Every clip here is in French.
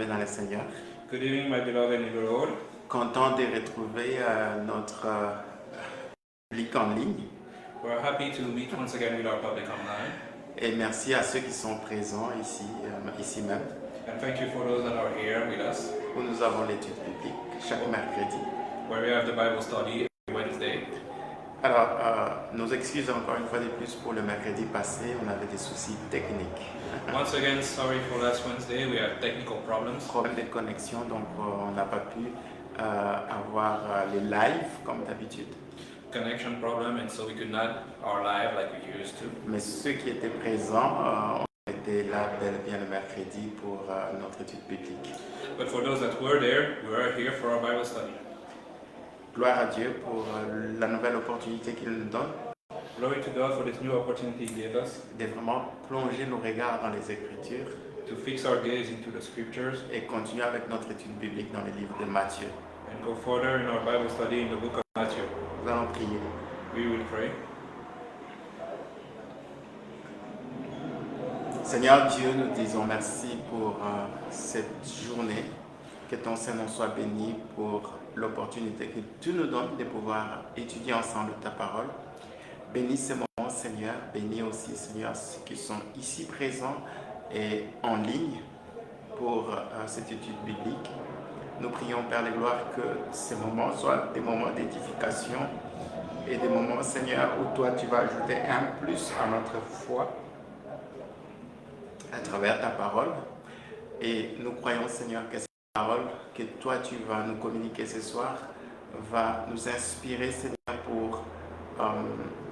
bien-aimés dans le Seigneur. Good evening, my beloved in the Lord. Content de retrouver notre public en ligne. We're happy to meet once again with our public online. Et merci à ceux qui sont présents ici même, And thank you for those that are here with us, où nous avons l'étude biblique chaque mercredi. where we have the Bible study every Wednesday. Alors, nos excuses encore une fois de plus pour le mercredi passé, on avait des soucis techniques. Once again, sorry for last Wednesday, we had technical problems. Problème de connexion, donc on n'a pas pu avoir les lives comme d'habitude. Connection problem, and so we could not our live like we used to. Mais ceux qui étaient présents ont été là bel et bien le mercredi pour notre étude biblique. But for those that were there, we are here for our Bible study. Gloire à Dieu pour la nouvelle opportunité qu'il nous donne Glory to God for this new opportunity He gave us de vraiment plonger nos regards dans les Écritures to fix our gaze into the scriptures et continuer avec notre étude biblique dans le livre de Matthieu. and go further in our Bible study in the book of Matthew. Nous allons prier. We will pray. Seigneur Dieu, nous disons merci pour cette journée. Que ton Saint-Nom soit béni pour l'opportunité que tu nous donnes de pouvoir étudier ensemble ta parole. Bénis ces moments, Seigneur. Bénis aussi, Seigneur, ceux qui sont ici présents et en ligne pour cette étude biblique. Nous prions, Père de gloire, que ces moments soient des moments d'édification et des moments, Seigneur, où toi tu vas ajouter un plus à notre foi à travers ta parole. Et nous croyons, Seigneur, que cette parole que toi tu vas nous communiquer ce soir va nous inspirer, Seigneur, pour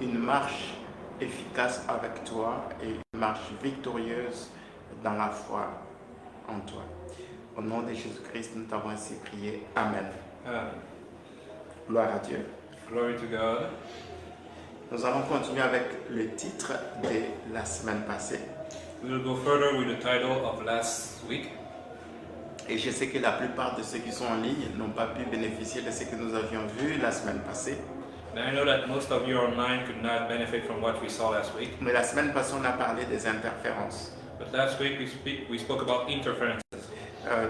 une marche efficace avec toi et une marche victorieuse dans la foi en toi. Au nom de Jésus-Christ, nous t'avons ainsi prié. Amen. Gloire à Dieu. Glory to God. Nous allons continuer avec le titre de la semaine passée. We will go further with the title of last week. Et je sais que la plupart de ceux qui sont en ligne n'ont pas pu bénéficier de ce que nous avions vu la semaine passée. And I know that most of you online could not benefit from what we saw last week. Mais la semaine passée, on a parlé des interférences. But last week we spoke about interferences.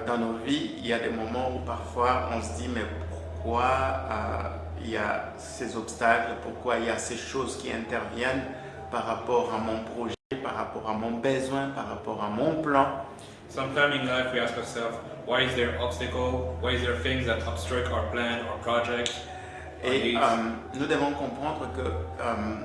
Dans nos vies, il y a des moments où parfois on se dit mais pourquoi il y a ces obstacles, pourquoi il y a ces choses qui interviennent par rapport à mon projet, par rapport à mon besoin, par rapport à mon plan. Sometime in life we ask ourselves, why is there obstacle? Why is there things that obstruct our plan, our project? Et nous devons comprendre que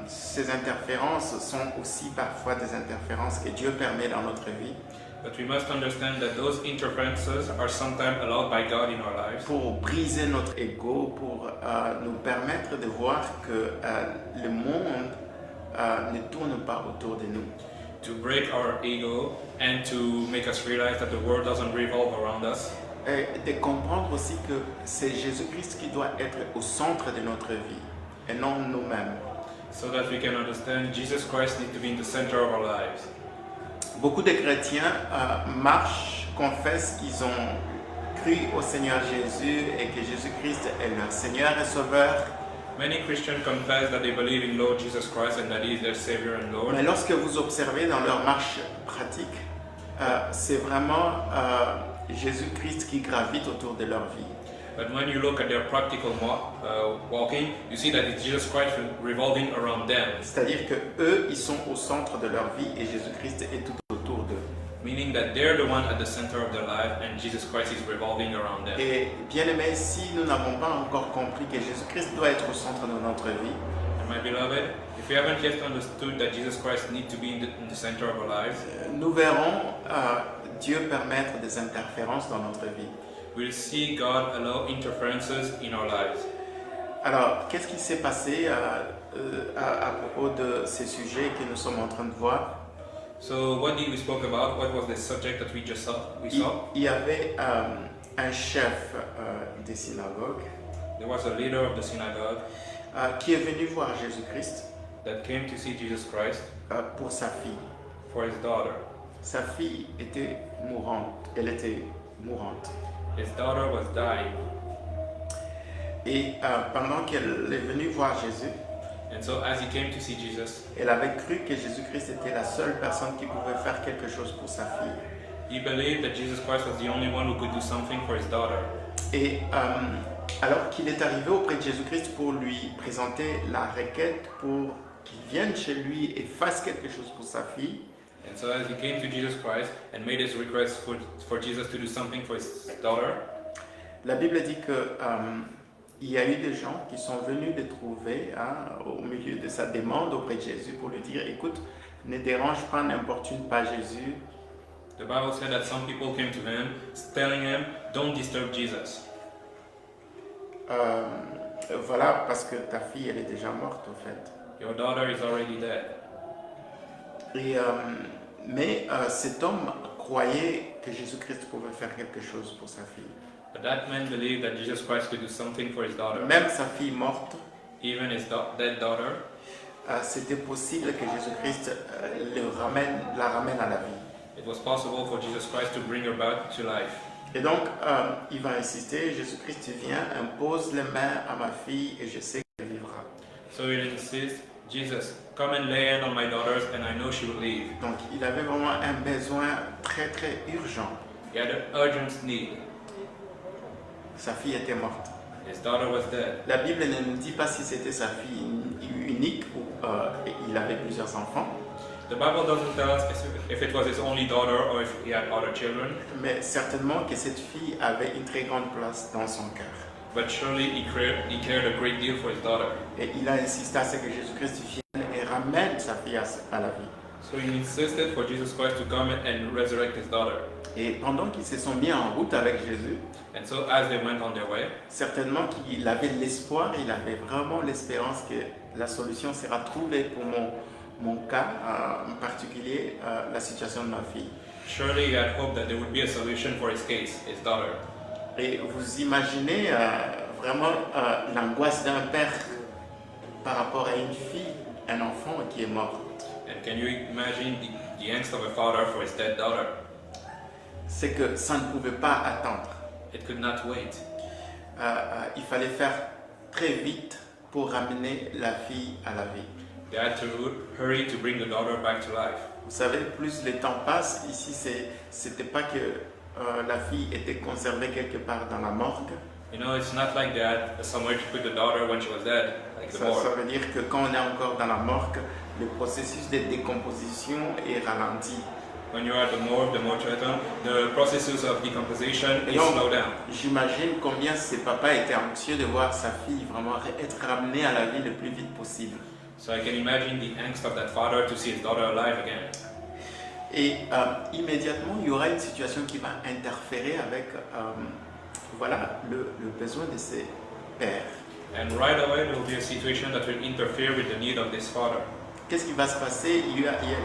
ces interférences sont aussi parfois des interférences que Dieu permet dans notre vie. But we must understand that those interferences are sometimes allowed by God in our lives. Pour briser notre ego, pour nous permettre de voir que le monde ne tourne pas autour de nous. To break our ego and to make us realize that the world doesn't revolve around us. Et de comprendre aussi que c'est Jésus-Christ qui doit être au centre de notre vie et non nous-mêmes. So that we can understand Jesus Christ needs to be in the center of our lives. Beaucoup de chrétiens marchent, confessent qu'ils ont cru au Seigneur Jésus et que Jésus-Christ est leur Seigneur et Sauveur. Many Christians confess that they believe in Lord Jesus Christ and that He is their Savior and Lord. Mais lorsque vous observez dans leur marche pratique, c'est vraiment Jésus-Christ qui gravite autour de leur vie. But when you look at their practical walking, you see that it's Jesus Christ revolving around them. C'est-à-dire que eux, ils sont au centre de leur vie et Jésus-Christ est tout autour d'eux. Meaning that they're the one at the center of their life and Jesus Christ is revolving around them. Et bien aimé, si nous n'avons pas encore compris que Jésus-Christ doit être au centre de notre vie, And my beloved, if we haven't yet understood that Jesus Christ needs to be in the center of our lives, nous verrons Dieu permettre des interférences dans notre vie. we'll see God allow interferences in our lives. Alors, qu'est-ce qui s'est passé à propos de ces sujets que nous sommes en train de voir? So what did we spoke about? What was the subject that we saw? Il y avait un chef des synagogues There was a leader of the synagogue qui est venu voir Jésus-Christ that came to see Jesus Christ pour sa fille. for his daughter. Sa fille était mourante. Elle était mourante. His daughter was dying. Et pendant qu'elle est venue voir Jésus, And so as he came to see Jesus, elle avait cru que Jésus-Christ était la seule personne qui pouvait faire quelque chose pour sa fille. He believed that Jesus Christ was the only one who could do something for his daughter. Et alors qu'il est arrivé auprès de Jésus-Christ pour lui présenter la requête pour qu'il vienne chez lui et fasse quelque chose pour sa fille, And so as he came to Jesus Christ and made his request for Jesus to do something for his daughter, la Bible dit que il y a eu des gens qui sont venus le trouver au milieu de sa demande auprès de Jésus pour lui dire, écoute, ne dérange pas, n'importune pas Jésus. the Bible said that some people came to him telling him, don't disturb Jesus. Voilà, parce que ta fille, elle est déjà morte, au fait. Your daughter is already dead. Mais cet homme croyait que Jésus-Christ pouvait faire quelque chose pour sa fille. But that man believed that Jesus Christ could do something for his daughter. Même sa fille morte, Even his dead daughter, c'était possible que Jésus-Christ la ramène à la vie. it was possible for Jesus Christ to bring her back to life. Et donc, il va insister, Jésus-Christ vient, impose les mains à ma fille et je sais qu'elle vivra. So he insists, Jesus, come and lay hand on my daughters and I know she will live. Donc, il avait vraiment un besoin très très urgent. He had an urgent need. Sa fille était morte. His daughter was dead. La Bible ne nous dit pas si c'était sa fille unique ou il avait plusieurs enfants, The Bible doesn't tell us if it was his only daughter or if he had other children, mais certainement que cette fille avait une très grande place dans son cœur. but surely he cared a great deal for his daughter. Et il a insisté à ce que Jésus-Christ vienne et ramène sa fille à la vie. So he insisted for Jesus Christ to come and resurrect his daughter. Et pendant qu'ils se sont mis en route avec Jésus, And so as they went on their way, certainement qu'il avait l'espoir, il avait vraiment l'espérance que la solution sera trouvée pour mon cas en particulier, la situation de ma fille. surely he had hoped that there would be a solution for his case, his daughter. Et vous imaginez vraiment l'angoisse d'un père par rapport à une fille, un enfant qui est mort. And can you imagine the angst of a father for his dead daughter? C'est que ça ne pouvait pas attendre. It could not wait. Il fallait faire très vite pour ramener la fille à la vie. They had to hurry to bring the daughter back to life. Vous savez, plus le temps passe, ici c'était pas que la fille était conservée quelque part dans la morgue. You know, it's not like they had somewhere to put the daughter when she was dead, like the Ça morgue. veut dire que quand on est encore dans la morgue, le processus de décomposition est ralenti. When you're at the mortuarium, the processes of decomposition Et is donc, slowed down. j'imagine combien ces papas étaient anxieux de voir sa fille vraiment être ramenée à la vie le plus vite possible. So I can imagine the angst of that father to see his daughter alive again. Et immédiatement, il y aura une situation qui va interférer avec voilà, le besoin de ses pères. And right away there will be a situation that will interfere with the need of this father. Qu'est-ce qui va se passer?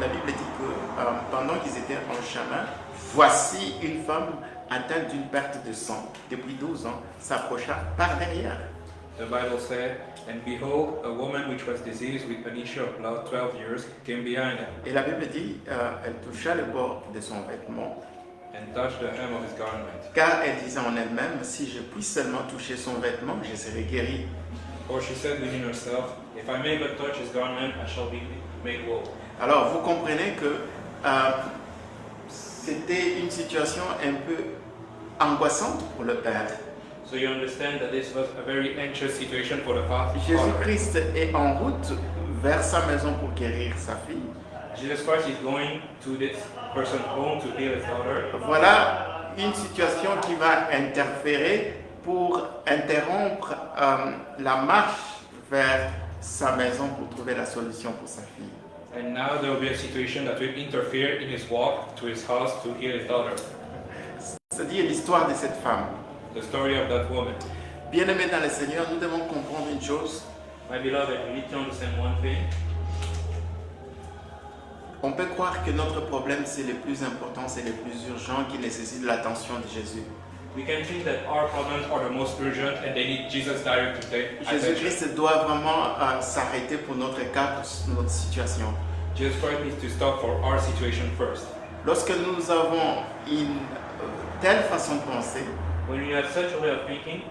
La Bible dit que pendant qu'ils étaient en chemin, voici une femme atteinte d'une perte de sang depuis 12 ans s'approcha par derrière. The Bible said, and behold, a woman which was diseased with an issue of blood 12 years came behind him Et la Bible dit, elle toucha le bord de son vêtement, and touched the hem of his garment. car elle disait en elle-même, si je puis seulement toucher son vêtement, je serai guérie. For she said within herself, if I may but touch his garment, I shall be made whole. Alors vous comprenez que c'était une situation un peu angoissante pour le père. So you understand that this was a very anxious situation for the father. Jésus-Christ est en route vers sa maison pour guérir sa fille. Jesus Christ is going to this person's home to heal his daughter. Voilà une situation qui va interférer pour interrompre la marche vers sa maison pour trouver la solution pour sa fille. And now there will be a situation that will interfere in his walk to his house to heal his daughter. C'est-à-dire l'histoire de cette femme. The story of that woman. Bien-aimés dans le Seigneur, nous devons comprendre une chose. My beloved, we need to understand one thing. On peut croire que notre problème, c'est le plus important, c'est le plus urgent, qui nécessite l'attention de Jésus. We can think that our problems are the most urgent and they need Jesus' direct attention. Jésus-Christ doit vraiment s'arrêter pour notre cas, pour notre situation. Jesus Christ needs to stop for our situation first. Lorsque nous avons une telle façon de penser, When we have such a way of thinking,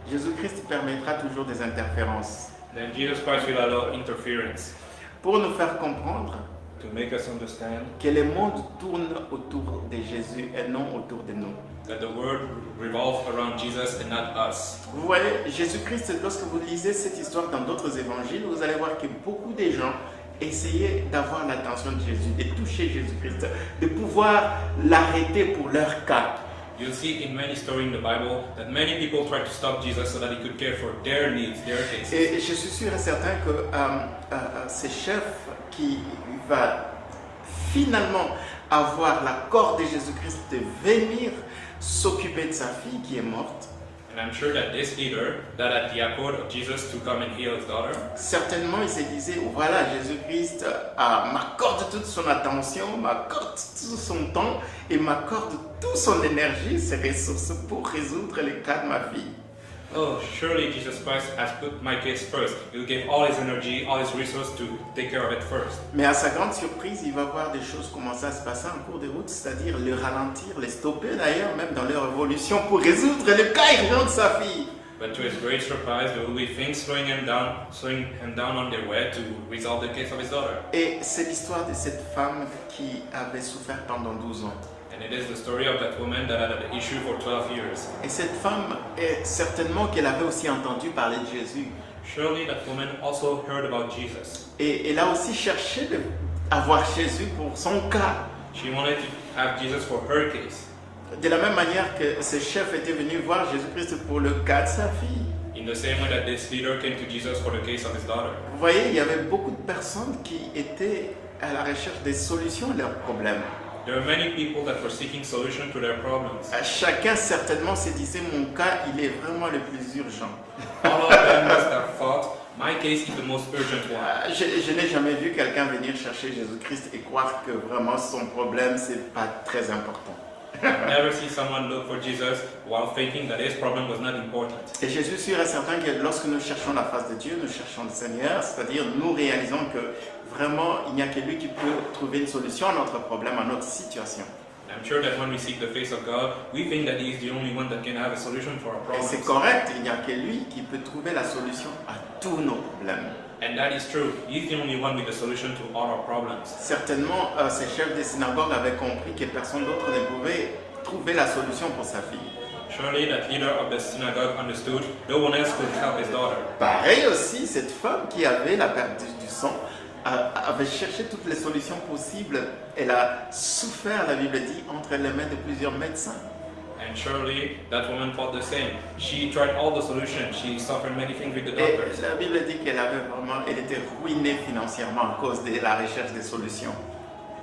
Jésus-Christ permettra toujours des interférences then Jesus Christ will allow interference pour nous faire comprendre to to make us understand que le monde tourne autour de Jésus et non autour de nous. that the world revolves around Jesus and not us. Vous voyez, Jésus-Christ, lorsque vous lisez cette histoire dans d'autres évangiles, vous allez voir que beaucoup de gens essayaient d'avoir l'attention de Jésus, de toucher Jésus-Christ, de pouvoir l'arrêter pour leur cas. You'll see in many stories in the Bible that many people tried to stop Jesus so that he could care for their needs, their cases. Et je suis sûr et certain que ce chef qui va finalement avoir l'accord de Jésus-Christ de venir s'occuper de sa fille qui est morte, And I'm sure that this leader, that had the accord of Jesus to come and heal his daughter, certainement il se disait, voilà, Jésus-Christ m'accorde toute son attention, m'accorde tout son temps et m'accorde toute son énergie, ses ressources pour résoudre le cas de ma fille. oh, surely Jesus Christ has put my case first. He'll give all his energy, all his resources to take care of it first. Mais à sa grande surprise, il va voir des choses commencer à se passer en cours de route, c'est-à-dire le ralentir, les stopper d'ailleurs, même dans leur évolution pour résoudre le cas urgent de sa fille. But to his great surprise, there will be things slowing him down on their way to resolve the case of his daughter. Et c'est l'histoire de cette femme qui avait souffert pendant 12 ans. And it is the story of that woman that had an issue for 12 years. Et cette femme, certainement qu'elle avait aussi entendu parler de Jésus. Surely that woman also heard about Jesus. Et elle a aussi cherché d'avoir Jésus pour son cas. She wanted to have Jesus for her case. De la même manière que ce chef était venu voir Jésus-Christ pour le cas de sa fille. In the same way that this leader came to Jesus for the case of his daughter. Vous voyez, il y avait beaucoup de personnes qui étaient à la recherche des solutions à leurs problèmes. There are many people that were seeking solution to their problems. Chacun certainement se disait, mon cas, il est vraiment le plus urgent. All of them must have thought, my case is the most urgent one. Je n'ai jamais vu quelqu'un venir chercher Jésus-Christ et croire que vraiment son problème, c'est pas très important. I've never seen someone look for Jesus while thinking that his problem was not important. Et je suis sûr et certain que lorsque nous cherchons la face de Dieu, nous cherchons le Seigneur, c'est-à-dire nous réalisons que vraiment il n'y a que lui qui peut trouver une solution à notre problème, à notre situation. I'm sure that when we seek the face of God, we think that He is the only one that can have a solution for our Et c'est problems. correct, il n'y a que lui qui peut trouver la solution à tous nos problèmes. And that is true. He's the only one with the solution to all our problems. Certainement, ces chefs de synagogue avaient compris que personne d'autre ne pouvait trouver la solution pour sa fille. Surely that leader of the synagogue understood no one else could help his daughter. Pareil aussi, cette femme qui avait la perte du sang avait cherché toutes les solutions possibles. Elle a souffert, la Bible dit, entre les mains de plusieurs médecins. And surely that woman thought the same. She tried all the solutions. She suffered many things with the Et doctors. la Bible dit qu'elle avait vraiment, elle était ruinée financièrement à cause de la recherche des solutions.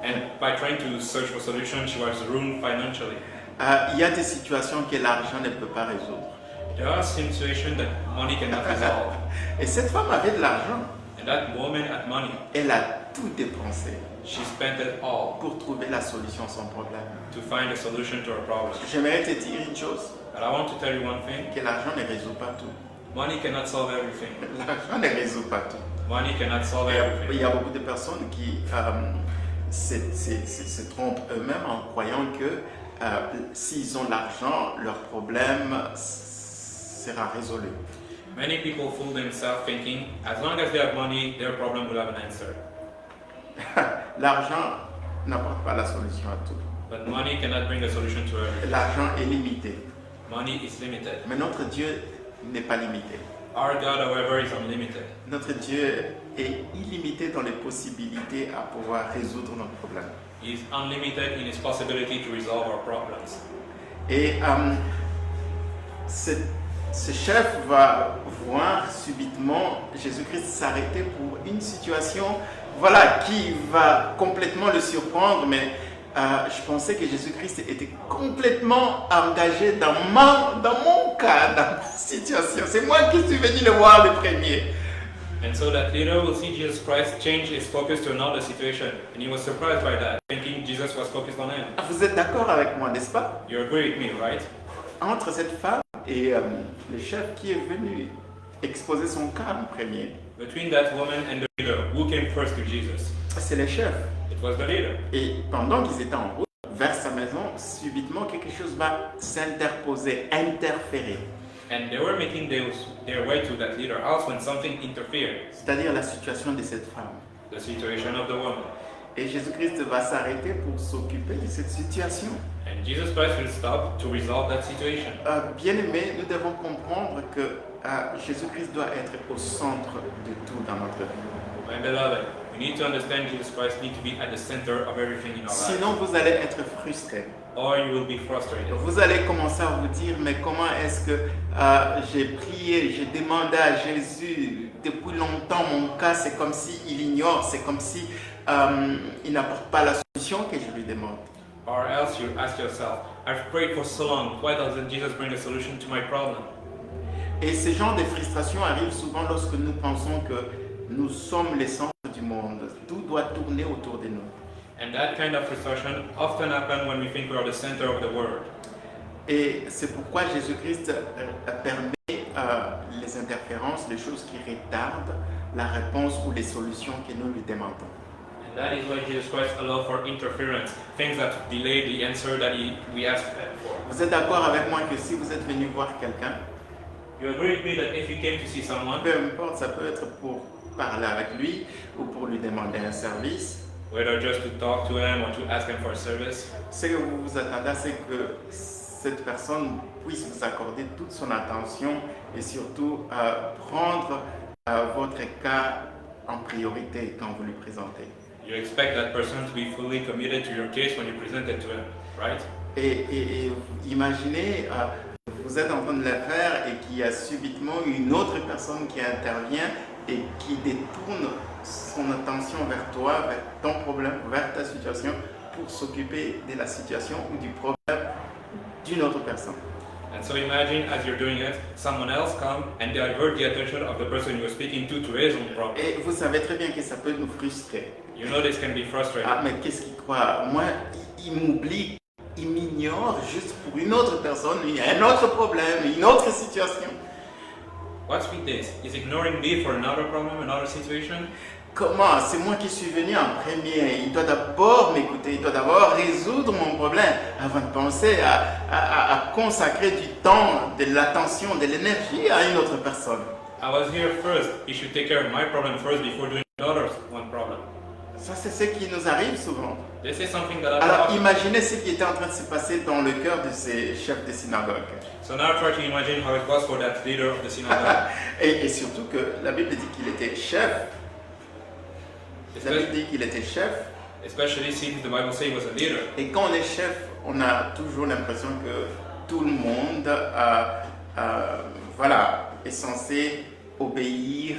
And by trying to search for solutions, she was ruined financially. Il y a des situations que l'argent ne peut pas résoudre. There are situations that money cannot resolve. Et cette femme avait de l'argent. And that woman had money. Elle a tout dépensé She spent it all pour trouver la solution à son problème. to find a solution to her problem. J'aimerais te dire une chose, But I want to tell you one thing. que l'argent ne résout pas tout. Money cannot solve everything. L'argent ne résout pas tout. Money cannot solve Il everything. y a beaucoup de personnes qui se trompent eux-mêmes en croyant que s'ils ont l'argent, leur problème sera résolu. Many people fool themselves thinking as long as they have money, their problem will have an answer. L'argent n'apporte pas la solution à tout. But money cannot bring a solution to everything. L'argent est limité. Money is limited. Mais notre Dieu n'est pas limité. Our God, however, is unlimited. Notre Dieu est illimité dans les possibilités à pouvoir résoudre nos problèmes. He is unlimited in his possibility to resolve our problems. Et ce chef va voir subitement Jésus-Christ s'arrêter pour une situation, voilà, qui va complètement le surprendre, mais je pensais que Jésus-Christ était complètement engagé dans mon cas, dans ma situation. C'est moi qui suis venu le voir le premier. And so that leader will see Jesus Christ change his focus to another situation. And he was surprised by that, thinking Jesus was focused on him. Vous êtes d'accord avec moi, n'est-ce pas? You agree with me, right? Entre cette femme et le chef qui est venu exposer son cas en premier, Between that woman and the leader, who came first to Jesus? c'est le chef. It was the leader. Et pendant qu'ils étaient en route vers sa maison, subitement quelque chose va s'interposer, interférer. And they were making their way to that leader house when something interfered. C'est-à-dire la situation de cette femme. The situation of the woman. Et Jésus-Christ va s'arrêter pour s'occuper de cette situation. And Jesus Christ will stop to resolve that situation. Bien-aimés, nous devons comprendre que Jésus-Christ doit être au centre de tout dans notre vie. My beloved, we need to understand Jesus Christ needs to be at the center of everything in our lives. Sinon, vous allez être frustrés. Or you will be frustrated. Vous allez commencer à vous dire, mais comment est-ce que j'ai prié, j'ai demandé à Jésus depuis longtemps, mon cas, c'est comme s'il ignore, c'est comme si il n'apporte pas la solution que je lui demande. Or else you ask yourself, I've prayed for so long, why doesn't Jesus bring a solution to my problem? Et ce genre de frustration arrive souvent lorsque nous pensons que nous sommes les centres du monde. Tout doit tourner autour de nous. And that kind of frustration often happens when we think we are the center of the world. Et c'est pourquoi Jésus-Christ permet les interférences, les choses qui retardent la réponse ou les solutions que nous lui demandons. And that is why Jesus Christ allows for interference, things that delay the answer that we ask for. Vous êtes d'accord avec moi que si vous êtes venu voir quelqu'un, You agree with me that if you came to see someone, peu importe, ça peut être pour parler avec lui ou pour lui demander un service, whether just to talk to him or to ask him for a service, ce que vous vous attendez, c'est que cette personne puisse vous accorder toute son attention et surtout prendre votre cas en priorité quand vous lui présentez. you expect that person to be fully committed to your case when you present it to him, right? Et imaginez, vous êtes en train de le faire et qu'il y a subitement une autre personne qui intervient et qui détourne son attention vers toi, vers ton problème, vers ta situation, pour s'occuper de la situation ou du problème d'une autre personne. And so imagine as you're doing it, someone else come and divert the attention of the person you're speaking to his own problem. Et vous savez très bien que ça peut nous frustrer. You know this can be frustrating. Ah, mais qu'est-ce qu'il croit? Moi, il m'oublie, il m'ignore juste pour une autre personne, il y a un autre problème, une autre situation. What's with this? Is ignoring me for another problem, another situation? Comment? C'est moi qui suis venu en premier. Il doit d'abord m'écouter, il doit d'abord résoudre mon problème avant de penser à consacrer du temps, de l'attention, de l'énergie à une autre personne. I was here first. He should take care of my problem first before doing another one problem. Ça, c'est ce qui nous arrive souvent. This is something that Alors, I imaginez ce qui était en train de se passer dans le cœur de ces chefs de synagogue. So now try to imagine how it was for that leader of the synagogue. Et surtout que la Bible dit qu'il était chef. La Bible especially, dit qu'il était chef. especially since the Bible says he was a leader. Et quand on est chef, on a toujours l'impression que tout le monde voilà, est censé obéir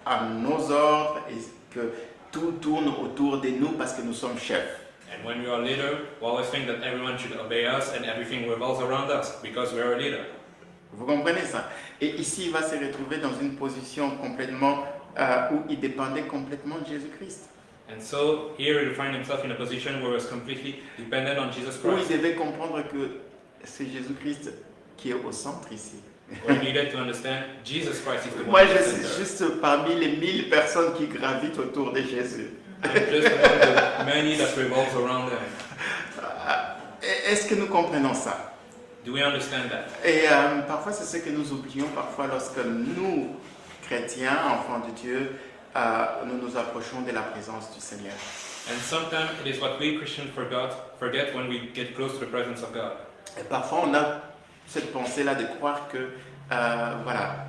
à nos ordres et que tout tourne autour de nous parce que nous sommes chefs. And when we are a leader, we always think that everyone should obey us and everything revolves around us because we are a leader. Vous comprenez ça? Et ici, il va se retrouver dans une position complètement où il dépendait complètement de Jésus-Christ. And so here he find himself in a position where he was completely dependent on Jesus Où il Christ. devait comprendre que c'est Jésus-Christ qui est au centre ici. Where he needed to understand Jesus Christ is the Moi, one je at the suis center. juste parmi les 1000 personnes qui gravitent autour de Jésus. I'm just among the many that revolves around him. Est-ce que nous comprenons ça? Do we understand that? Et parfois, c'est ce que nous oublions parfois lorsque nous, chrétiens, enfants de Dieu, nous nous approchons de la présence du Seigneur. And sometimes it is what we Christians forget when we get close to the presence of God. Et parfois, on a cette pensée-là de croire que, voilà,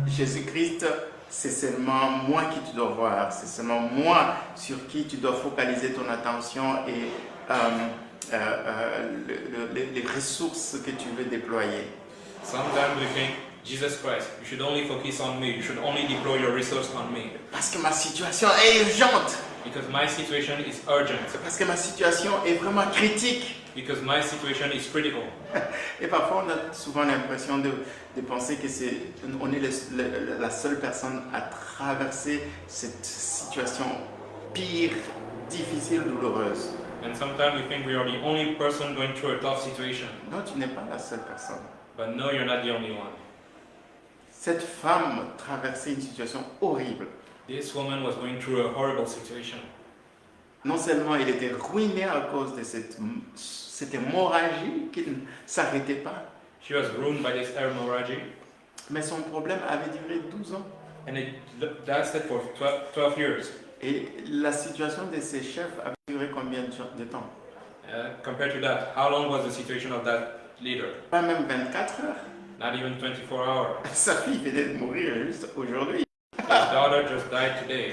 Jésus-Christ, c'est seulement moi qui tu dois voir, c'est seulement moi sur qui tu dois focaliser ton attention et les ressources que tu veux déployer. Sometimes we think, Jesus Christ, you should only focus on me. You should only deploy your resource on me. Parce que ma situation est urgente, Because my situation is urgent. parce que ma situation est vraiment critique. Because my situation is critical. Et parfois, on a souvent l'impression de penser que on est la seule personne à traverser cette situation pire, difficile, douloureuse. And sometimes we think we are the only person going through a tough situation. Non, tu n'es pas la seule personne. But no, you're not the only one. Cette femme traversait une situation horrible. This woman was going through a horrible situation. Non seulement elle était ruinée à cause de cette hémorragie qui ne s'arrêtait pas, She was ruined by this hemorrhage, mais son problème avait duré 12 ans. and it lasted for 12 years. Et la situation de ces chefs avait duré combien de temps? Compared to that, how long was the situation of that leader? Pas même 24 heures. Not even 24 hours. Sa fille venait de mourir juste aujourd'hui. His daughter just died today.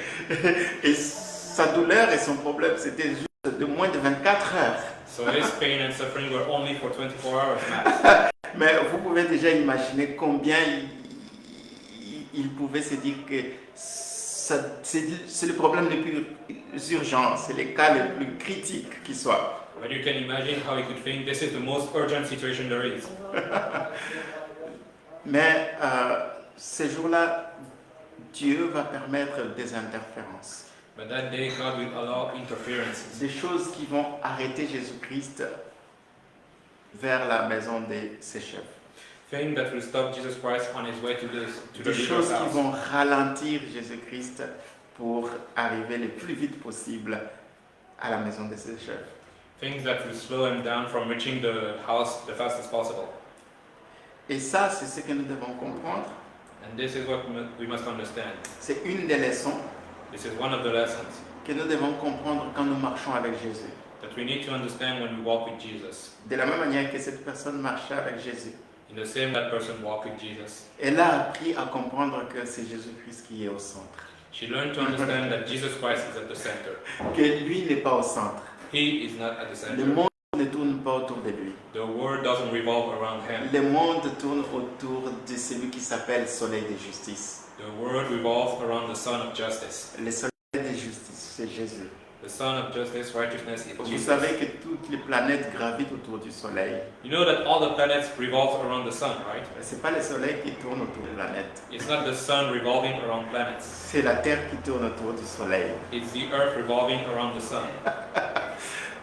Et sa douleur et son problème, c'était juste de moins de 24 heures. So his pain and suffering were only for 24 hours max. Mais vous pouvez déjà imaginer combien il pouvait se dire que c'est le problème le plus urgent, c'est les cas les plus critiques qui soient. But you can imagine how he could think this is the most urgent situation there is. Mais ces jours-là, Dieu va permettre des interférences. But that day, God will allow interferences. Des choses qui vont arrêter Jésus-Christ vers la maison de ses chefs. Thing that will stop Jesus Christ on his way to the Des choses leader's qui house. vont ralentir Jésus-Christ pour arriver le plus vite possible à la maison de ses chefs. Things that will slow him down from reaching the house the fastest possible. Et ça, c'est ce que nous devons comprendre. And this is what we must understand. C'est une des leçons This is one of the lessons que nous devons comprendre quand nous marchons avec Jésus. that we need to understand when we walk with Jesus. De la même manière que cette personne marchait avec Jésus, In the same that person walked with Jesus. elle a appris à comprendre que c'est Jésus-Christ qui est au centre. She learned to understand that Jesus Christ is at the center. Que lui n'est pas au centre. He is not at the Le center. monde ne tourne pas autour de lui. The world doesn't revolve around him. Le monde tourne autour de celui qui s'appelle Soleil de justice. The world revolves around the Son of Justice. Le Soleil de justice, c'est Jésus. The Son of Justice, righteousness is Vous Jesus. savez que toutes les planètes gravitent autour du Soleil. You know that all the planets revolve around the sun, right? Ce n'est pas le Soleil qui tourne autour des planètes. It's not the sun revolving around planets. C'est la Terre qui tourne autour du Soleil. It's the earth revolving around the sun.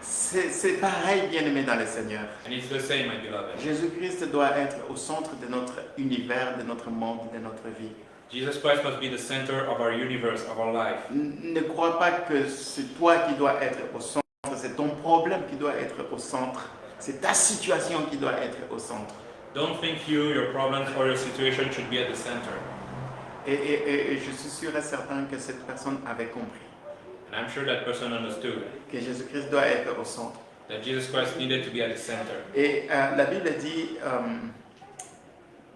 C'est pareil, bien-aimé dans le Seigneur. And it's the same, my beloved. Jésus-Christ doit être au centre de notre univers, de notre monde, de notre vie. Jesus Christ must be the center of our universe, of our life. Ne crois pas que c'est toi qui dois être au centre, c'est ton problème qui doit être au centre, c'est ta situation qui doit être au centre. Don't think you, your problems, or your situation should be at the center. Et je suis sûr et certain que cette personne avait compris And I'm sure that person understood que Jésus-Christ doit être au centre. that Jesus Christ needed to be at the center. Et la Bible dit,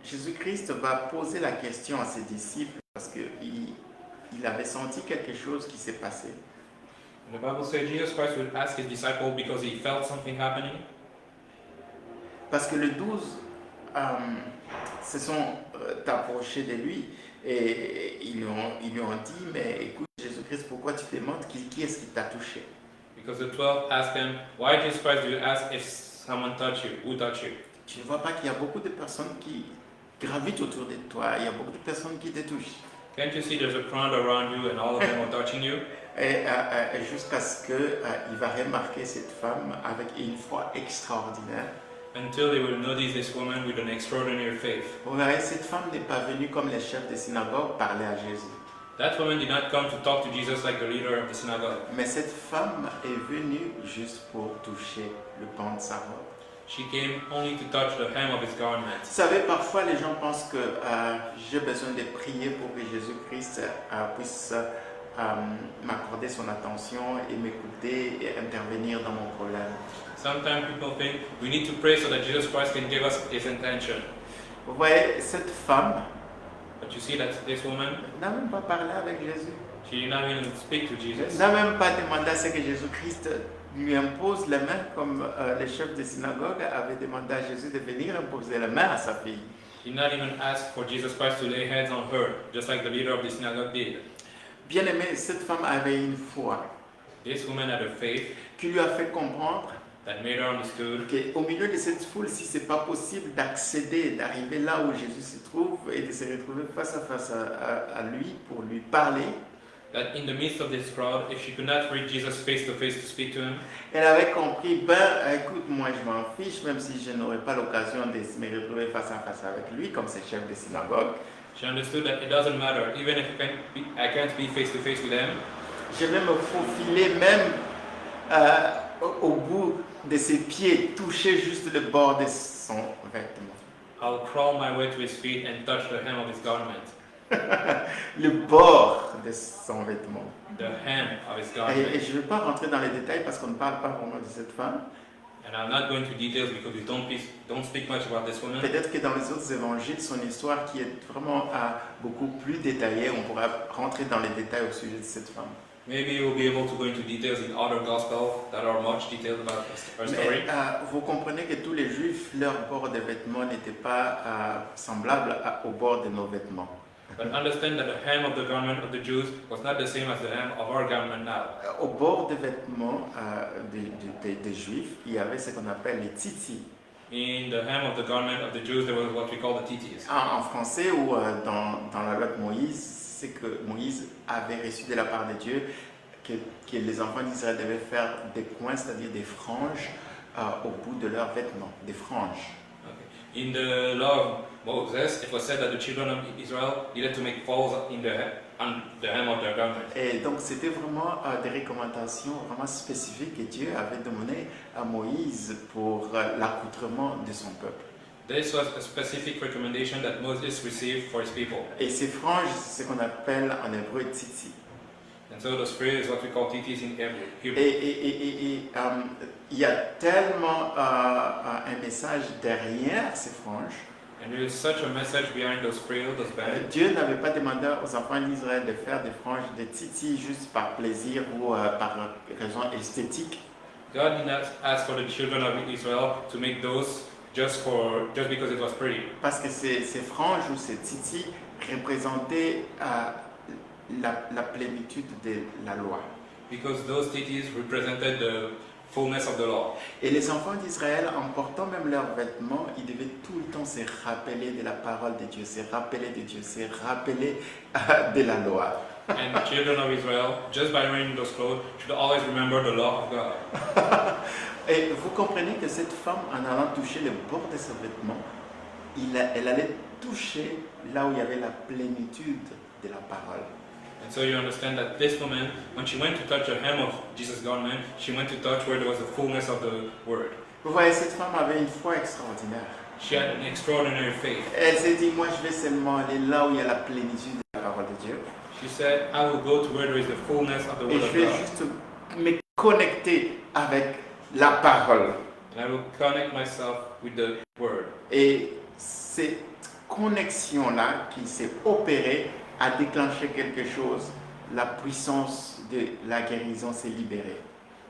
Jésus-Christ va poser la question à ses disciples parce qu'il avait senti quelque chose qui s'est passé. And the Bible says Jesus Christ would ask his disciple because he felt something happening. Parce que les 12 se sont approchés de lui et ils lui ont dit, mais écoute Jésus-Christ, pourquoi tu demandes qui est-ce qui t'a touché? Because the 12 asked him, why Jesus Christ do you ask if someone touched you? Who touched you? Tu ne vois pas qu'il y a beaucoup de personnes qui gravitent autour de toi, il y a beaucoup de personnes qui te touchent. Can't you see there's a crowd around you and all of them are touching you? Et jusqu'à ce qu'il va remarquer cette femme avec une foi extraordinaire. Until they will notice this woman with an extraordinary faith. Vous verrez, cette femme n'est pas venue comme les chefs de synagogue parler à Jésus. That woman did not come to talk to Jesus like the leader of the synagogue. Mais cette femme est venue juste pour toucher le pan de sa robe. She came only to touch the hem of his garment. Vous savez, parfois les gens pensent que j'ai besoin de prier pour que Jésus-Christ puisse m'accorder son attention et m'écouter et intervenir dans mon problème. Sometimes people think we need to pray so that Jesus Christ can give us his intention. Vous voyez, cette femme But you see that this woman, n'a même pas parlé avec Jésus. she did not even speak to Jesus. N'a même pas demandé à ce que Jésus-Christ lui impose les mains comme les chefs de synagogue avaient demandé à Jésus de venir imposer la main à sa fille. She did not even ask for Jesus Christ to lay hands on her, just like the leader of the synagogue did. Bien aimé, cette femme avait une foi This woman had a faith qui lui a fait comprendre that made her understood qu'au milieu de cette foule, si ce n'est pas possible d'accéder, d'arriver là où Jésus se trouve et de se retrouver face à face à lui pour lui parler, that in the midst of this crowd, if she could not reach Jesus face to speak to him, elle avait compris, écoute, moi je m'en fiche, même si je n'aurai pas l'occasion de me retrouver face à face avec lui, comme ses chefs de synagogue. she understood that it doesn't matter, even if I can't be face to face with him, Je vais me faufiler même au bout de ses pieds, toucher juste le bord de son vêtement. I'll crawl my way to his feet and touch the hem of his garment. le bord de son vêtement. the hem of his Et garment. je ne vais pas rentrer dans les détails parce qu'on ne parle pas vraiment de cette femme. And I'm not going to details because we don't speak much about this woman. Peut-être que dans les autres évangiles, son histoire qui est vraiment beaucoup plus détaillée, on pourra rentrer dans les détails au sujet de cette femme. Maybe we'll be able to go into details in other gospels that are much detailed about her story. Mais vous comprenez que tous les juifs, leur bord de vêtements n'était pas semblable au bord de nos vêtements. But understand that the hem of the garment of the Jews was not the same as the hem of our garment now. Au bord des vêtements des juifs, il y avait ce qu'on appelle les tzitzit. In the hem of the garment of the Jews, there was what we call the titis. En français ou dans la loi de Moïse, c'est que Moïse avait reçu de la part de Dieu que les enfants d'Israël devaient faire des coins, c'est-à-dire des franges au bout de leurs vêtements, des franges. Okay. In the law of Moses, it was said that the children of Israel needed to make folds in on the hem of their garment. Et donc c'était vraiment des recommandations vraiment spécifiques que Dieu avait données à Moïse pour l'accoutrement de son peuple. This was a specific recommendation that Moses received for his people. Et ces franges, c'est ce qu'on appelle en hébreu tzitzit. And so those three is what we call titis in Hebrew. Et il y a tellement un message derrière ces franges. And there is such a message behind those frills, those bands. Dieu n'avait pas demandé aux enfants d'Israël de faire des franges de tzitzit juste par plaisir ou par raison esthétique. God did not ask for the children of Israel to make those just because it was pretty. Parce que ces franges ou ces tzitzit représentaient la plénitude de la loi. Because those titis represented the fullness of the law. Et les enfants d'Israël, en portant même leurs vêtements, ils devaient tout le temps se rappeler de la parole de Dieu, se rappeler de Dieu, se rappeler de la loi. And the children of Israel, just by wearing those clothes, should always remember the law of God. Et vous comprenez que cette femme, en allant toucher le bord de ses vêtements, elle allait toucher là où il y avait la plénitude de la parole. And so you understand that this woman, when she went to touch the hem of Jesus' garment, she went to touch where there was the fullness of the word. Vous voyez, cette femme avait une foi extraordinaire. She had an extraordinary faith. Elle s'est dit, moi je vais seulement aller là où il y a la plénitude de la parole de Dieu. She said, I will go to where there is the fullness of the Et word je of vais God. juste me connecter avec la parole. And I will connect myself with the word. Et cette connexion-là qui s'est opérée a déclenché quelque chose. La puissance de la guérison s'est libérée.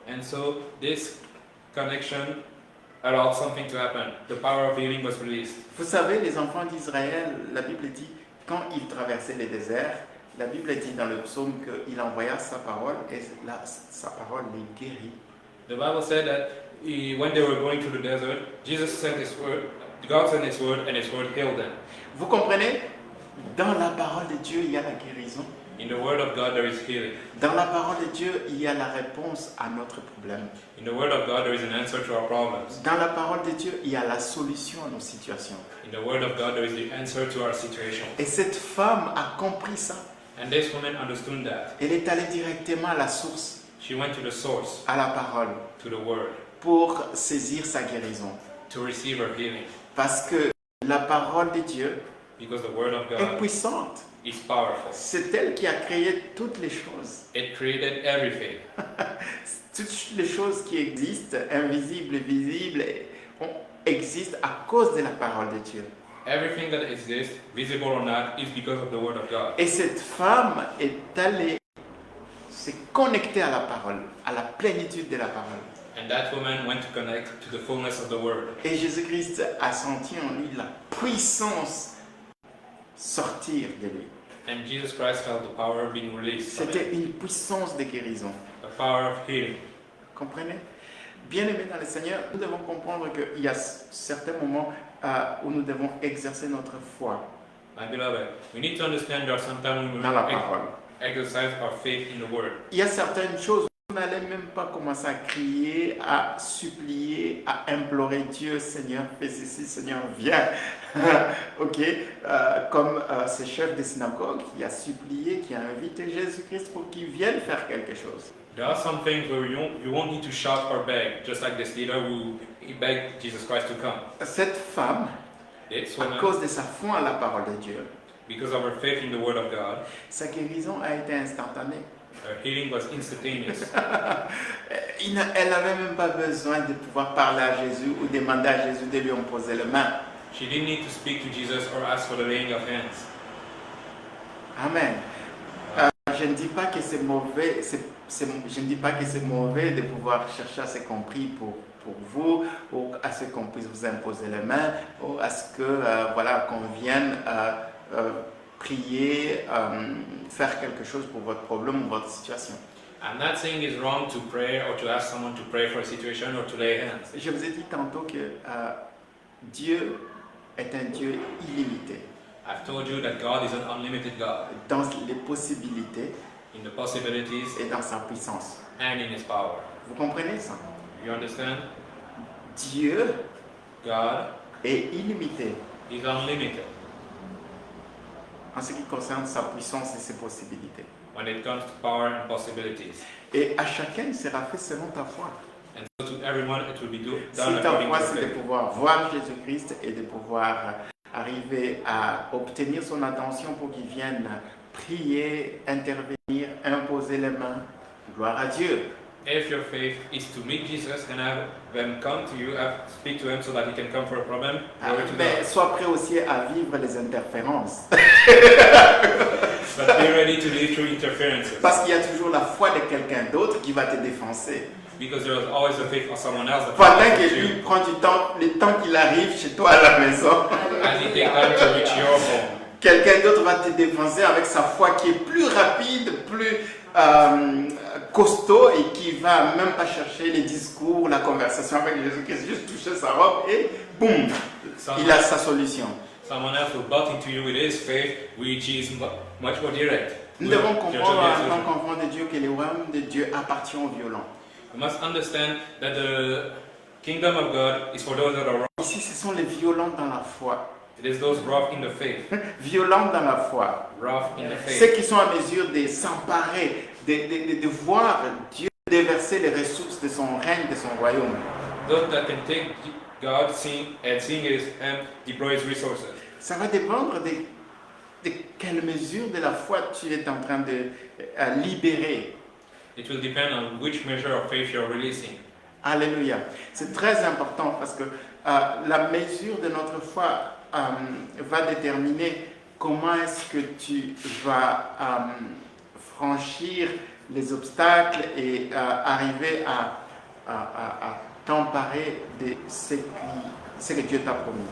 And so this connection allowed something to happen. The power of healing was released. Vous savez, les enfants d'Israël, la Bible dit, quand ils traversaient le désert, la Bible dit dans le psaume qu'il envoya sa parole et sa parole les guérit. The Bible said that when they were going through the desert, Jesus sent his word, God sent his word, and his word healed them. Vous comprenez? Dans la parole de Dieu, il y a la guérison. In the word of God, there is healing. Dans la parole de Dieu, il y a la réponse à notre problème. In the word of God, there is an answer to our problems. Dans la parole de Dieu, il y a la solution à nos situations. In the word of God, there is the answer to our situation. Et cette femme a compris ça. And this woman understood that. Elle est allée directement à la source, She went to the source, à la parole, to the word, pour saisir sa guérison. to receive her healing. Parce que la parole de Dieu Because the word of est God puissante. is powerful. C'est elle qui a créé toutes les choses. It created everything. Toutes les choses qui existent, invisibles, visibles, existent à cause de la parole de Dieu. Everything that exists, visible or not, is because of the word of God. Et cette femme est allée se connecter à la parole, à la plénitude de la parole. And that woman went to connect to the fullness of the word. Et Jésus-Christ a senti en lui la puissance sortir de lui. And Jesus Christ felt the power being released from C'était it. une puissance de guérison. The power of healing. Comprenez? Bien-aimés dans le Seigneur, nous devons comprendre qu'il y a certains moments où nous devons exercer notre foi My beloved, we need to understand there are sometimes when we dans la parole. exercise our faith in the word. Il y a certaines choses où on n'allait même pas commencer à crier, à supplier, à implorer Dieu, Seigneur, fais ceci, Seigneur, viens. Ok, comme ce chef de synagogue qui a supplié, qui a invité Jésus-Christ pour qu'il vienne faire quelque chose. There are some things where you won't need to shout or beg, just like this leader who he begged Jesus Christ to come. Cette femme, This à woman, cause de sa foi en la parole de Dieu, because of her faith in the Word of God, sa guérison a été instantanée. her healing was instantaneous. Elle n'avait même pas besoin de pouvoir parler à Jésus ou demander à Jésus de lui imposer les mains. She didn't need to speak to Jesus or ask for the laying of hands. Amen. Je ne dis pas que c'est mauvais, je ne dis pas que c'est mauvais de pouvoir chercher à ce compris pour vous, ou à ce qu'on puisse vous imposer les mains, ou à ce que voilà, qu'on vienne prier, faire quelque chose pour votre problème ou votre situation. I'm not saying it's wrong to pray or to ask someone to pray for a situation or to lay hands. Je vous ai dit tantôt que Dieu est un Dieu illimité. I've told you that God is an unlimited God Dans les possibilités in the possibilities et dans sa puissance. and in His power. Vous comprenez ça? You understand? Dieu God est illimité is unlimited en ce qui concerne sa puissance et ses possibilités. when it comes to power and possibilities. Et à chacun, il sera fait selon ta foi. And so to everyone it will be done Si ta according foi, to c'est de faith. pouvoir voir Jésus-Christ et de pouvoir arriver à obtenir son attention pour qu'il vienne prier, intervenir, imposer les mains, gloire à Dieu. If your faith is to meet Jesus and have them come to you, speak to Him so that He can come for a problem, glory to Mais God. sois prêt aussi à vivre les interférences. But be ready to live through interferences. Parce qu'il y a toujours la foi de quelqu'un d'autre qui va te défoncer. Because there is always the faith of someone else that Pendant will que you lui prend du temps, le temps qu'il arrive chez toi à la maison, as He takes time to reach your home. quelqu'un d'autre va te défoncer avec sa foi qui est plus rapide, plus costaud et qui va même pas chercher les discours, la conversation avec Jésus-Christ, juste toucher sa robe et boum, il a sa solution. Someone else will butt into you with his faith, which is much more direct. Nous devons comprendre en tant qu'enfants de Dieu que le royaume de Dieu appartient aux violents. We must understand that the kingdom of God is for those that are rough. Ici, ce sont les violents dans la foi. It is those rough in the faith. Violents dans la foi. Rough in the Ceux faith. qui sont en mesure de s'emparer, de voir Dieu déverser les ressources de son règne, de son royaume. Those that can take God, seeing His hand, deploy His resources. Ça va dépendre de quelle mesure de la foi tu es en train de libérer. It will depend on which measure of faith you're releasing. Alléluia. C'est très important parce que la mesure de notre foi va déterminer comment est-ce que tu vas franchir les obstacles et arriver à t'emparer de ce que Dieu t'a promis.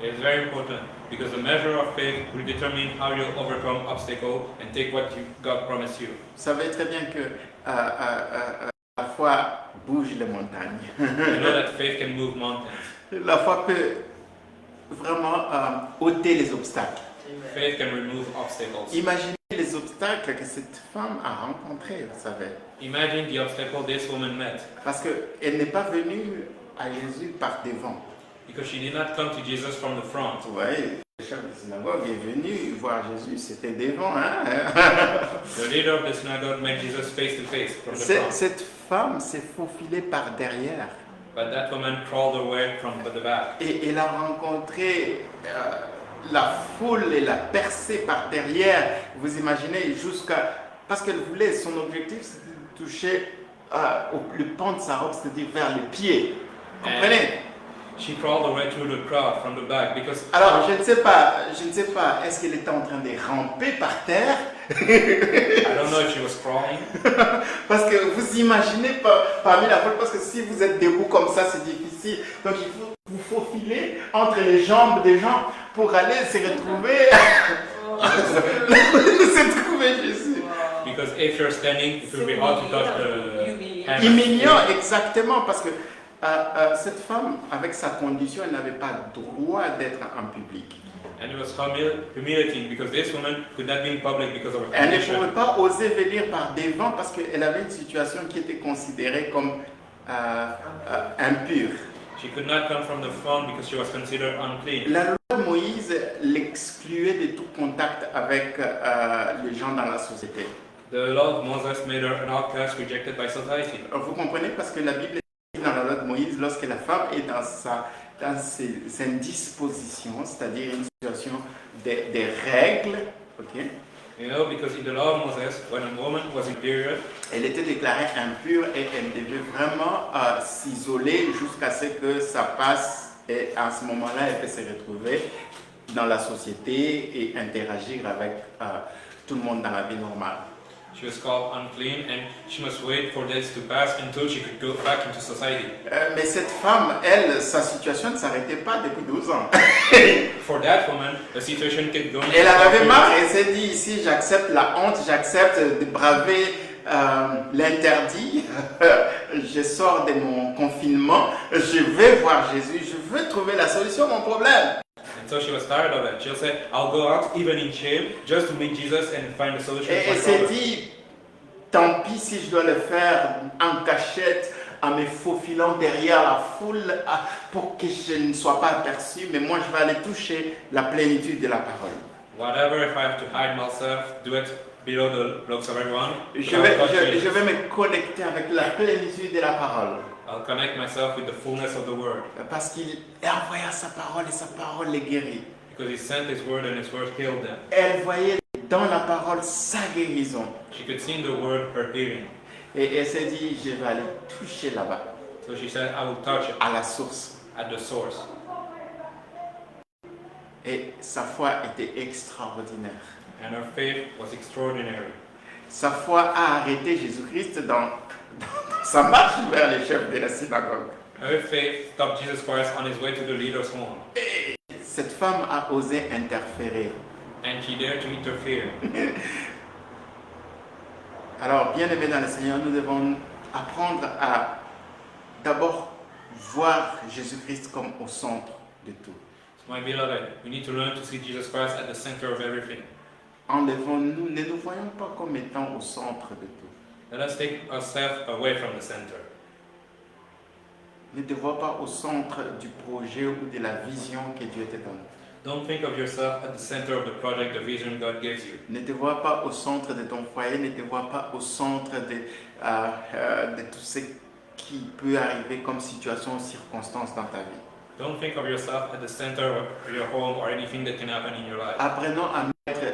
It is very important because the measure of faith will determine how you overcome obstacles and take what God promised you. Vous savez très bien que la foi bouge les montagnes. You know that faith can move mountains. La foi peut vraiment ôter les obstacles. Faith can remove obstacles. Imaginez les obstacles que cette femme a rencontrés, vous savez. Imagine the obstacle this woman met. Parce qu'elle n'est pas venue à Jésus par devant. Because she did not come to Jesus from the front. Vous voyez, le chef de synagogue est venu voir Jésus, c'était devant. Hein? The leader of the synagogue met Jesus face to face from the front. Cette femme s'est faufilée par derrière. But that woman crawled away from the back. Et elle a rencontré la foule et l'a percée par derrière. Vous imaginez, parce qu'elle voulait, son objectif c'était de toucher le pan de sa robe, c'est-à-dire vers les pieds. Comprenez? She crawled away through the crowd from the back because. Alors, je ne sais pas, est-ce qu'elle était en train de ramper par terre? I don't know if she was crawling. Parce que vous imaginez parmi la foule, parce que si vous êtes debout comme ça, c'est difficile. Donc, il faut vous faufiler entre les jambes des gens pour aller se retrouver. se trouver Jésus. Because if you're standing, it will be hard to touch the hand. Humiliant, exactement, parce que cette femme, avec sa condition, elle n'avait pas le droit d'être en public. And it was humiliating because this woman could not be in public because of her Elle ne condition. pouvait pas oser venir par devant parce qu'elle avait une situation qui était considérée comme impure. She could not come from the front because she was considered unclean. La loi de Moïse l'excluait de tout contact avec les gens dans la société. The law of Moses made her an outcast rejected by society. Vous comprenez parce que la Bible dit dans la loi de Moïse, lorsque la femme est dans sa dans ces indispositions, c'est-à-dire une situation des règles, ok? You know, because in the law of Moses, when a woman was in period, Elle était déclarée impure et elle devait vraiment s'isoler jusqu'à ce que ça passe. Et à ce moment-là, elle peut se retrouver dans la société et interagir avec tout le monde dans la vie normale. she was called unclean and she must wait for this to pass until she could go back into society. Mais cette femme, elle, sa situation ne s'arrêtait pas depuis 12 ans. For that woman, the situation kept going. Elle en avait marre et s'est dit ici, j'accepte la honte, j'accepte de braver l'interdit, je sors de mon confinement, je vais voir Jésus, je veux trouver la solution à mon problème. And so she was tired of it. She said, I'll go out even in shame just to meet Jesus and find a solution Et to my elle s'est problem. dit, tant pis si je dois le faire en cachette, en me faufilant derrière la foule pour que je ne sois pas aperçu, mais moi je vais aller toucher la plénitude de la parole. Whatever, if I have to hide myself, do it below the looks of everyone. Je I'll touch vais Jesus. me connecter avec la plénitude de la parole. I'll connect myself with the fullness of the word. Parce qu'il envoya sa parole et sa parole les guérit. Because he sent his word and his word healed them. Elle voyait dans la parole sa guérison. She could see in the word her healing. Et elle s'est dit, je vais aller toucher là-bas, So she said, I will touch it à la source. at the source. Et sa foi était extraordinaire. And her faith was extraordinary. Sa foi a arrêté Jésus-Christ dans sa marche vers les chefs de la synagogue. Her faith stopped Jesus Christ on his way to the leader's home. Et cette femme a osé interférer. And she dared to interfere. Alors, bien aimés dans le Seigneur, nous devons apprendre à d'abord voir Jésus-Christ comme au centre de tout. So my beloved, we need to learn to see Jesus Christ at the center of everything. Enlevons-nous, ne nous voyons pas comme étant au centre de tout. Let us take ourselves away from the center. Ne te vois pas au centre du projet ou de la vision que Dieu te donne. Don't think of yourself at the center of the project, the vision God gives you. Ne te vois pas au centre de ton foyer, ne te vois pas au centre de tout ce qui peut arriver comme situation ou circonstance dans ta vie. Don't think of yourself at the center of your home or anything that can happen in your life. Apprenons à mettre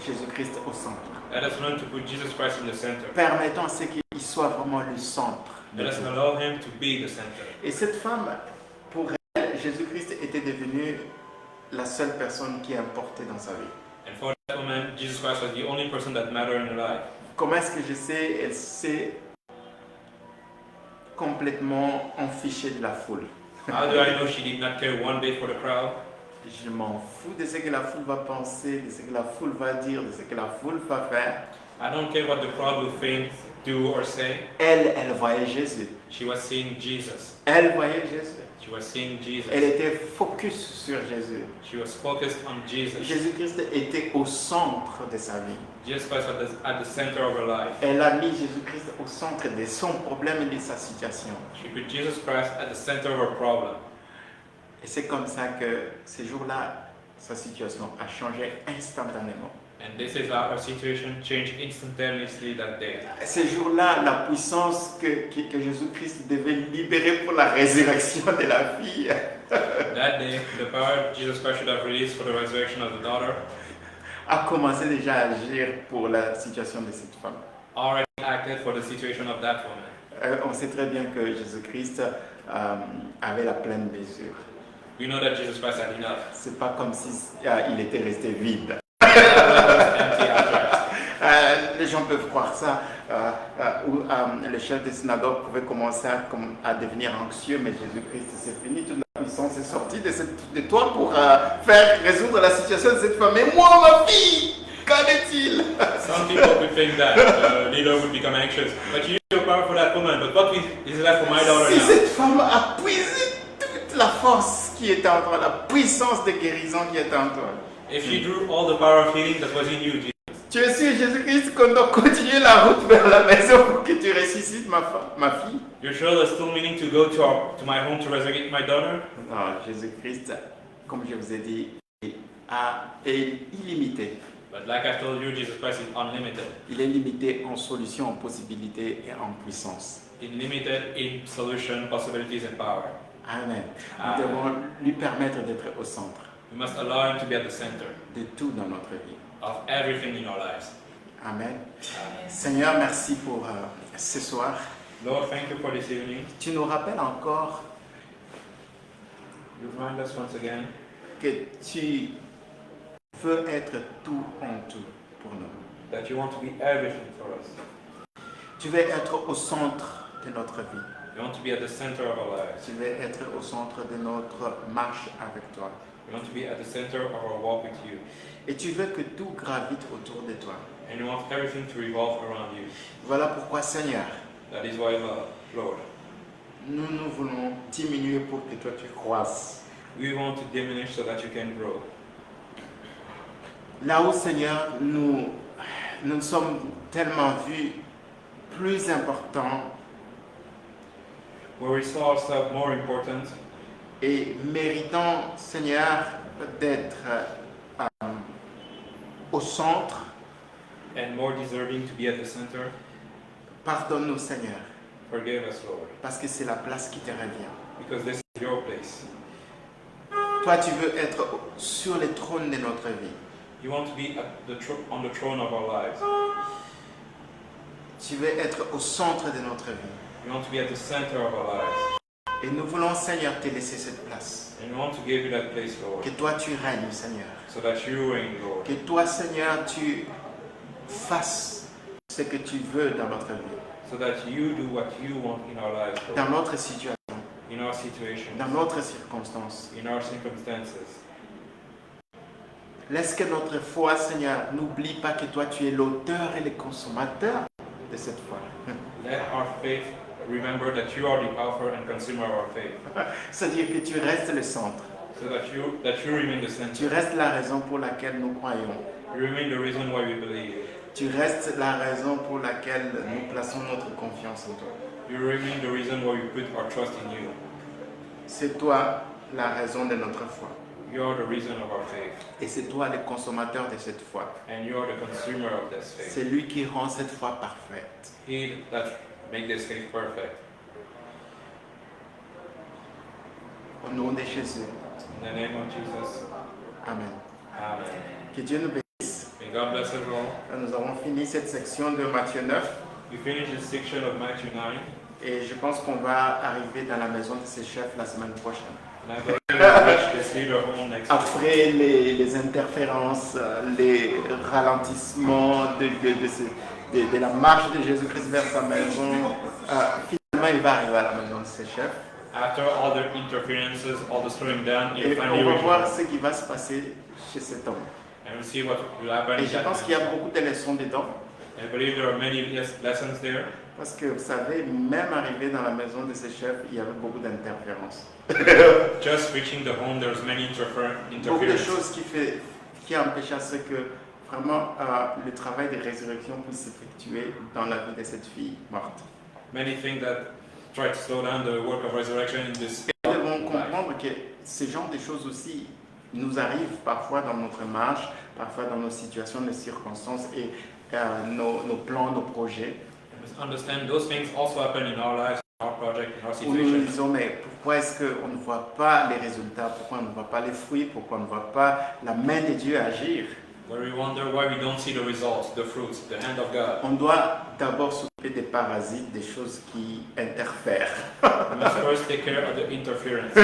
Jésus-Christ au centre. Let us learn to put Jesus Christ in the center. Permettons à ce qu'il soit vraiment le centre. de Let us tout. allow him to be the center. Et cette femme, pour elle, Jésus-Christ était devenu la seule personne qui importait dans sa vie. And for that woman, Jesus Christ was the only person that mattered in her life. Comment est-ce que je sais? Elle s'est complètement enfichée de la foule. How do I know she did not care one bit for the crowd? Je m'en fous de ce que la foule va penser, de ce que la foule va dire, de ce que la foule va faire. I don't care what the crowd will think, do, or say. Elle voyait Jésus. She was seeing Jesus. Elle voyait Jésus. She was seeing Jesus. Elle était focus sur Jésus. She was focused on Jesus. Jésus-Christ était au centre de sa vie. Jesus Christ was at the center of her life. Elle a mis Jésus-Christ au centre de son problème et de sa situation. She put Jesus Christ at the center of her problem. Et c'est comme ça que ce jour-là, sa situation a changé instantanément. And this is how her situation changed instantaneously that day. Ce jour-là, la puissance que Jésus-Christ devait libérer pour la résurrection de la fille That day, the power Jesus Christ should have released for the resurrection of the daughter a commencé déjà à agir pour la situation de cette femme. already acted for the situation of that woman. On sait très bien que Jésus-Christ avait la pleine mesure. We know that Jesus Christ had enough. C'est pas comme si il était resté vide. Empty after. Les gens peuvent croire ça, où le chef de synagogue pouvait commencer à devenir anxieux, mais Jésus-Christ, c'est fini, toute la puissance est sortie de toi pour faire résoudre la situation de cette femme. Mais moi, ma fille, qu'en est-il? Some people could think that the leader would become anxious, but you use your power for that woman. But what is left for my daughter Si now? cette femme a puisé toute la force qui était en toi, la puissance de guérison qui était en toi. If she drew all the power of healing that was in you, Jesus, Tu es sûr, Jésus-Christ, qu'on doit continuer la route vers la maison pour que tu ressuscites ma fille? you're sure there's still meaning to go to my home to resurrect my daughter? Non, Jésus-Christ, comme je vous ai dit, est illimité. But like I told you, Jesus Christ is unlimited. Il est limité en solutions, en possibilités et en puissance. Unlimited in solution, possibilities, and power. Amen. Amen. Nous devons lui permettre d'être au centre We must allow Him to be at the center de tout dans notre vie. of everything in our lives. Amen. Seigneur, merci pour ce soir. Lord, thank you for this evening. Tu nous rappelles encore You remind us once again que tu veux être tout en tout pour nous. that you want to be everything for us. Tu veux être au centre de notre vie. You want to be at the center of our lives. Tu veux être au centre de notre marche avec toi. You want to be at the center of our walk with you. Et tu veux que tout gravite autour de toi. And you want everything to revolve around you. Voilà pourquoi, Seigneur, That is why, Lord, nous voulons diminuer pour que toi tu croisses. we want to diminish so that you can grow. Là où, Seigneur, nous sommes tellement vus plus importants Where we saw ourselves more important et méritants, Seigneur, d'être au centre. and more deserving to be at the center, Pardonne-nous, Seigneur, forgive us, Lord, parce que c'est la place qui te revient. because this is your place. Toi, tu veux être sur les trônes de notre vie. You want to be at on the throne of our lives. Tu veux être au centre de notre vie. You want to be at the center of our lives. Et nous voulons, Seigneur, te laisser cette place. And we want to give you that place, Lord, Que toi, tu règnes, Seigneur. so that you reign, Lord. Que toi, Seigneur, tu fasses ce que tu veux dans notre vie, So that you do what you want in our lives, dans Lord, notre situation, in our situation, dans notre circonstance. in our circumstances. Laisse que notre foi, Seigneur, n'oublie pas que toi, tu es l'auteur et le consommateur de cette foi. Let our faith remember that you are the author and consumer of our faith. C'est-à-dire que tu restes le centre. So that you remain the Tu center. restes la raison pour laquelle nous croyons. You remain the reason why we believe. Tu restes la raison pour laquelle nous plaçons notre confiance en toi. You remain the reason why we put our trust in you. C'est toi la raison de notre foi. You are the reason of our faith. Et c'est toi le consommateur de cette foi. And you are the consumer of this faith. C'est lui qui rend cette foi parfaite. He that make this faith perfect. Au nom de Jésus. In the name of Jesus. Amen. Amen. Que Dieu nous bénisse. May God bless us all. Nous avons fini cette section de Matthieu 9 We finish this section of Matthew 9. et je pense qu'on va arriver dans la maison de ses chefs la semaine prochaine. And I believe we'll reach this leader home next week. Après les interférences, les ralentissements de la marche de Jésus-Christ vers sa maison, finalement il va arriver à la maison de ses chefs. After all the interferences, all the slowing down, Et you finally on va reach voir home. ce qui va se passer chez cet homme. And we'll see what will happen. Et in je that pense qu'il y a man. beaucoup de leçons dedans. I believe there are many lessons there. Parce que vous savez, même arrivé dans la maison de ses chefs, il y avait beaucoup d'interférences. Just reaching the home, there's many Beaucoup de interferences. choses qui empêchent à ce que vraiment le travail de résurrection puisse s'effectuer dans la vie de cette fille morte. Many things that try to slow down the work of resurrection in this. Nous devons comprendre que ce genre de choses aussi nous arrivent parfois dans notre marche, parfois dans nos situations, nos circonstances et nos plans, nos projets. We must understand those things also happen in our lives, in our project, in our Où nous nous situation. disons, mais pourquoi est-ce qu'on ne voit pas les résultats, pourquoi on ne voit pas les fruits, pourquoi on ne voit pas la main de Dieu agir? Where we wonder why we don't see the results, the fruits, the hand of God. On doit d'abord s'occuper des parasites, des choses qui interfèrent. We must first take care of the interference.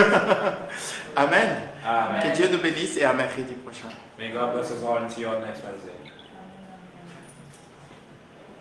Amen. Amen. Que Dieu nous bénisse et à mercredi prochain. May God bless us all and see you all next Wednesday.